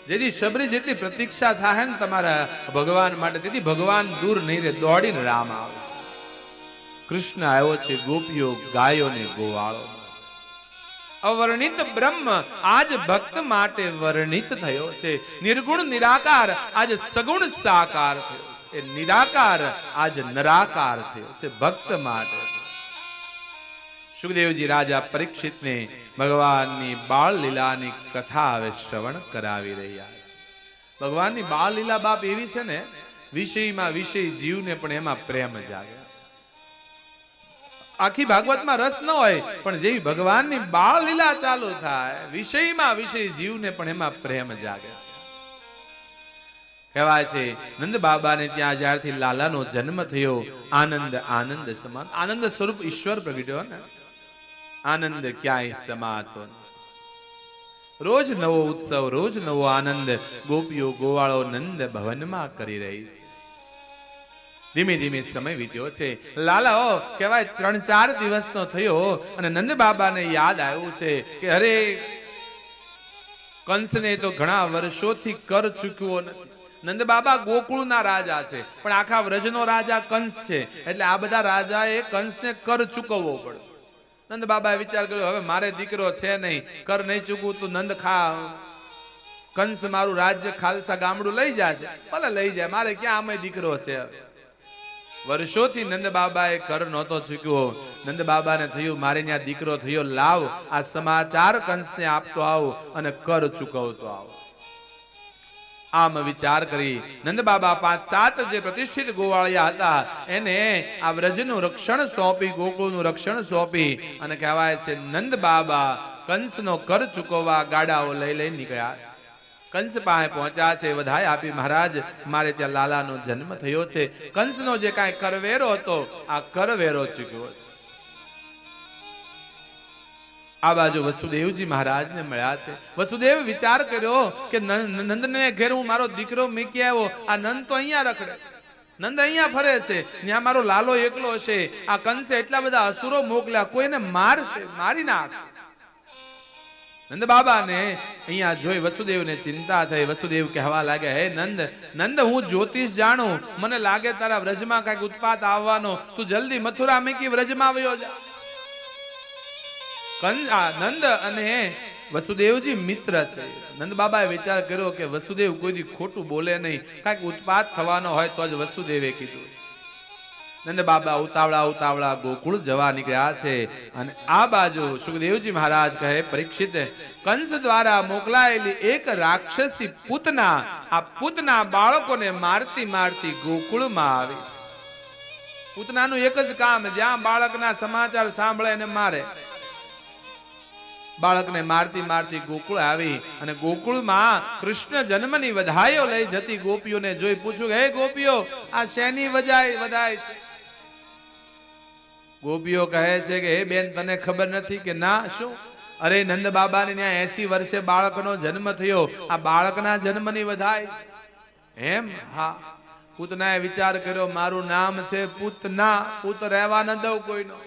જેથી શબરી જેટલી પ્રતીક્ષા થાય ને તમારા ભગવાન માટે, તેથી ભગવાન દૂર નહીં રહે, દોડીને રામ આવે. કૃષ્ણ આવ્યો છે ગોપીઓ ગાયો ને ગોવાળો. અવર્ણિત બ્રહ્મ આજ ભક્ત માટે વર્ણિત થયો છે. નિર્ગુણ નિરાકાર આજ સગુણ સાકાર થયો છે. એ નિરાકાર આજ નરાકાર થયો છે ભક્ત માટે. સુખદેવજી રાજા પરીક્ષિતને ભગવાનની બાળ લીલાની કથા હવે શ્રવણ કરાવી રહ્યા છે. ભગવાનની બાળ લીલા બાપ એવી છે ને, વિષયમાં વિષય જીવને પણ એમાં પ્રેમ જાગે. આખી ભાગવતમાં રસ ન હોય, પણ જેવી ભગવાનની બાળ લીલા ચાલુ થાય, વિષયમાં વિષય જીવને પણ એમાં પ્રેમ જાગે છે. કહેવાય છે નંદ બાબાને ત્યાં જ્યારથી લાલાનો જન્મ થયો, આનંદ આનંદ સમાન. આનંદ સ્વરૂપ ઈશ્વર પ્રગટ્યો ને, આનંદ ક્યાંય સમાતો. રોજ નવો ઉત્સવ, રોજ નવો આનંદ ગોપીઓ ગોવાળો નંદ ભવનમાં કરી રહી છે. ધીમે ધીમે સમય વીત્યો છે. લાલાઓ કહેવાય 3-4 દિવસનો થયો અને નંદ બાબાને યાદ આવ્યું છે કે અરે, કંસને તો ઘણા વર્ષોથી કર ચૂક્યો નથી. નંદ બાબા ગોકુળના રાજા છે, પણ આખા વ્રજનો રાજા કંસ છે, એટલે આ બધા રાજાએ કંસને કર ચૂકવવો પડે. નંદ બાબાએ વિચાર કર્યો, હવે મારે દીકરો છે નહીં, કર નહીં ચૂકવું તો કંસ મારું રાજ્ય ખાલસા ગામડું લઈ જશે. ભલે લઈ જાય, મારે ક્યાં આમે દીકરો છે. વર્ષોથી નંદ બાબાએ કર નહોતો ચૂક્યો. નંદ બાબાને થયું મારે ત્યાં દીકરો થયો, લાવ આ સમાચાર કંસને આપતો આવો અને કર ચૂકવતો આવો. આમ વિચાર કરી નંદ બાબા 5-7 જે પ્રતિષ્ઠિત ગોવાળિયા હતા એને આ વ્રજનું રક્ષણ સોંપી, ગોકુળનું રક્ષણ સોંપી, અને કહેવાય છે નંદ બાબા કંસનો કર ચૂકવવા ગાડાઓ લઈ લઈ નીકળ્યા છે. કંસ પાસે પહોંચ્યા છે, વધાઈ આપી, મહારાજ મારે ત્યાં લાલાનો જન્મ થયો છે. કંસનો જે કાંઈ કરવેરો હતો આ કરવેરો ચૂક્યો છે. આ બાજુ વસુદેવજી મહારાજને મળ્યા છે. વસુદેવ વિચાર કર્યો કે નંદને ઘેર હું મારો દીકરો મૂકી આવ્યો, આ નંદ તો અહીંયા રખડે, નંદ અહીંયા ફરે છે, ત્યાં મારો લાલો એકલો છે. આ કંસે એટલા બધા અસુરો મોકલ્યા, કોઈને મારશે, મારી નાખશે. નંદ બાબાને અહીંયા જોઈ વસુદેવને ચિંતા થઈ. વસુદેવ કહેવા લાગે, હે નંદ, નંદ હું જ્યોતિષ જાણું, મને લાગે તારા વ્રજમાં કઈક ઉત્પાત આવવાનો, તું જલ્દી મથુરા મૂકી વ્રજમાં આવ્યો જા. નંદ અને વસુદેવજી મિત્ર છે. નંદ બાબાએ વિચાર કર્યો કે વસુદેવ કોઈ ખોટું બોલે નહીં, કઈક ઉત્પાત થવાનો હોય તો જ વસુદેવે કીધું. નંદ બાબા ઉતાવળા ગોકુળ જવા નીકળ્યા છે. અને આ બાજુ સુખદેવજી મહારાજ કહે, પરીક્ષિત, કંસ દ્વારા મોકલાયેલી એક રાક્ષસી પૂતના, આ પૂતના બાળકોને મારતી મારતી ગોકુળમાં આવી છે. પૂતનાનું એક જ કામ, જ્યાં બાળકના સમાચાર સાંભળે એને મારે. બાળકને મારતી મારતી ગોકુળ આવી અને ગોકુળમાં કૃષ્ણ જન્મની વધાઈઓ લઈ જતી ગોપીઓને જોઈ પૂછ્યું, હે ગોપીઓ, આ શેની વધાઈ છે? ગોપીઓ કહે છે કે હે બેન, તને ખબર નથી કે ના? શું? અરે નંદ બાબાને ત્યાં 80 વર્ષે બાળકનો જન્મ થયો, આ બાળકના જન્મની વધાઈ એમ? હા. પૂતનાએ વિચાર કર્યો, મારું નામ છે પૂતના, પૂત રહેવા ન દઉં કોઈનો.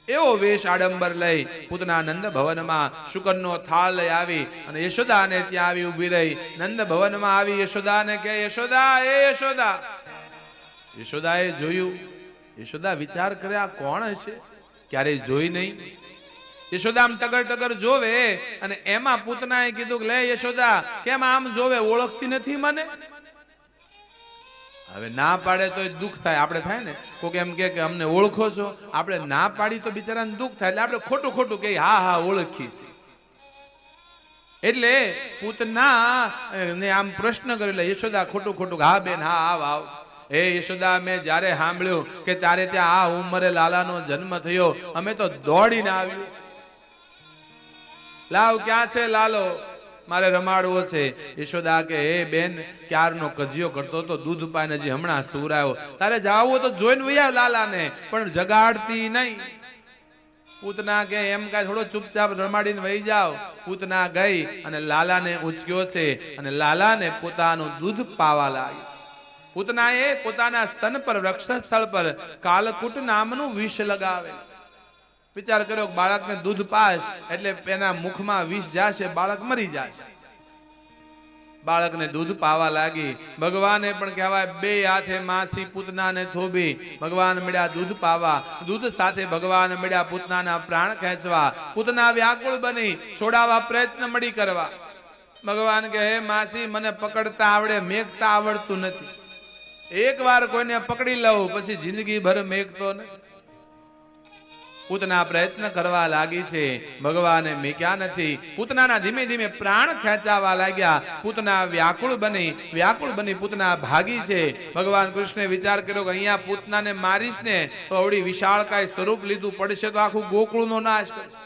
એવો વેશ આડંબર લઈ પૂતના નંદ ભવનમાં શુકરનો થાળ લઈ આવી અને યશોદાને ત્યાં આવી ઉભી રહી. નંદ ભવનમાં આવી યશોદાને કહે, યશોદા, એ યશોદા. યશોદાએ જોયું. યશોદા વિચાર કરે, આ કોણ હશે? ક્યારેય જોઈ નહીં. યશોદા આમ ટગર જોવે અને એમાં પૂતનાએ કીધું, લે યશોદા, કેમ આમ જોવે, ઓળખતી નથી મને? હવે ના પાડે તો દુઃખ થાય, આપણે થાય ને, કોક એમ કે અમને ઓળખો છો, આપણે ના પાડી તો બિચારાને દુઃખ થાય, એટલે આપણે ખોટું કહીએ, હા ઓળખી છે. એટલે પૂતના ને આમ પ્રશ્ન કરેલો, યશોદા ખોટું, હા બેન, હા આવ. એ યશોદા, મેં જ્યારે સાંભળ્યું કે તારે ત્યાં આ ઉંમરે લાલાનો જન્મ થયો, અમે તો દોડીને આવ્યું. લાવ, ક્યાં છે લાલો? મારે રમાડવો છે. યશોદા કે, હે બેન, ક્યારનો કજિયો કરતો તો, દૂધ પાઈને હજી હમણાં સુરાયો, તારે જાવું તો જોઈને વૈયા લાલાને, પણ જગાડતી નહીં. પૂતના કે એમ કાંઈ થોડો ચૂપચાપ રમાડીને વહી જાવ. પૂતના ગઈ અને લાલાને ઉંચક્યો છે અને લાલાને પોતાનું દૂધ પાવા લાગી. પૂતનાએ પોતાના સ્તન પર, વક્ષસ્થળ પર કાલકૂટ નામનું વિષ લગાવે. વિચાર કર્યો, બાળકને દૂધ પાસ એટલે એના મુખમાં વિષ જશે, બાળક મરી જશે. બાળકને દૂધ પાવા લાગી. ભગવાને પણ કહેવાય બે હાથે માસી પૂતનાને થોભી. ભગવાન મળ્યા દૂધ પાવા. દૂધ સાથે ભગવાન મળ્યા પૂતનાના પ્રાણ ખેંચવા. પૂતના વ્યાકુળ બની છોડાવવા પ્રયત્ન મળી કરવા. ભગવાન કહે હે માસી, મને પકડતા આવડે, મેઘતા આવડતું નથી. એકવાર કોઈને પકડી લઉં પછી જિંદગી ભર મેઘતો નથી. પૂતના પ્રયત્ન કરવા લાગી છે, ભગવાને મેક્યા નથી. પૂતનાના ધીમે ધીમે પ્રાણ ખેંચાવા લાગ્યા. પૂતના વ્યાકુળ બની પૂતના ભાગી છે. ભગવાન કૃષ્ણે વિચાર કર્યો કે અહીંયા પૂતનાને મારીશ ને તો અવળી વિશાળકાય સ્વરૂપ લીધું પડશે તો આખું ગોકુળનો નાશ કરશે.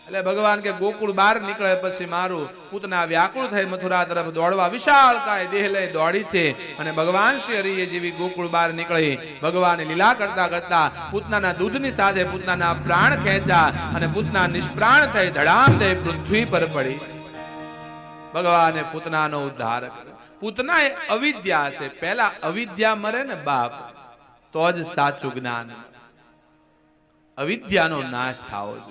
એટલે ભગવાન કે ગોકુળ બહાર નીકળે પછી મારું. પૂતના વ્યાકુળ થઈ મથુરા તરફ દોડવા વિશાળકાય દેહ લઈ દોડી છે. અને ભગવાન શ્રી હરિએ જેવી ગોકુળ બહાર નીકળી, ભગવાને લીલા કરતા કરતા પૂતનાના દૂધની સાથે પૂતનાના પ્રાણ ખેંચા અને પૂતના નિષ્પ્રાણ થઈ ધડામ થઈ પૃથ્વી પર પડી. ભગવાને પૂતનાનો ઉદ્ધાર કર્યો. પૂતના એ અવિદ્યા છે. પહેલા અવિદ્યા મરે ને બાપ, તો જ સાચું જ્ઞાન. અવિદ્યાનો નાશ થાવો જોઈએ.